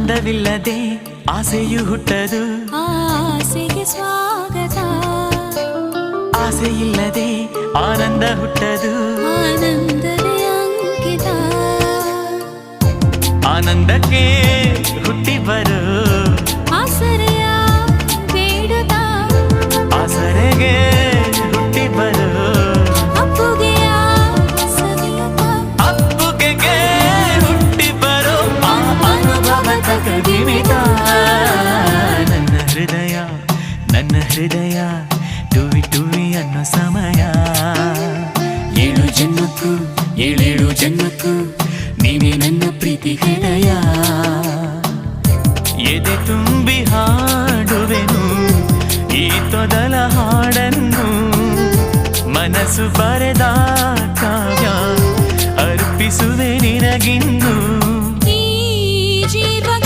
ಆನಂದವಿಲ್ಲದೆ ಆಸೆಯು ಹುಟ್ಟದು, ಆಸೆಗೆ ಸ್ವಾಗತ. ಆಸೆ ಇಲ್ಲದೆ ಆನಂದ ಹುಟ್ಟದು, ಆನಂದವೇ ಅಂಕಿತ. ಆನಂದಕ್ಕೆ ಹುಟ್ಟಿ ಬರು ಆಸರೆಯ ಬೇಡುತ್ತ, ಆಸರೆಗೆ ಹುಟ್ಟಿ ಬರು ಅಪ್ಪುಗೆಯ ಸವಿಯುತ್ತ. ಅಪ್ಪುಗೆಗೆ ಹುಟ್ಟಿ ಬರು ಅನುಭವದ ಕದಿಮಿತ. ನನ್ನ ಹೃದಯ ಟುವಿ ಟುವಿ ಅನ್ನೋ ಸಮಯ. ಏಳೇಳು ಜನ್ಮಕ್ಕೂ ನೀವೇ ನನ್ನ ಪ್ರೀತಿ ಹೃದಯ. ಎದೆ ತುಂಬಿ ಹಾಡುವೆನು ಈ ತೊದಲ ಹಾಡನ್ನು, ಮನಸ್ಸು ಬರೆದ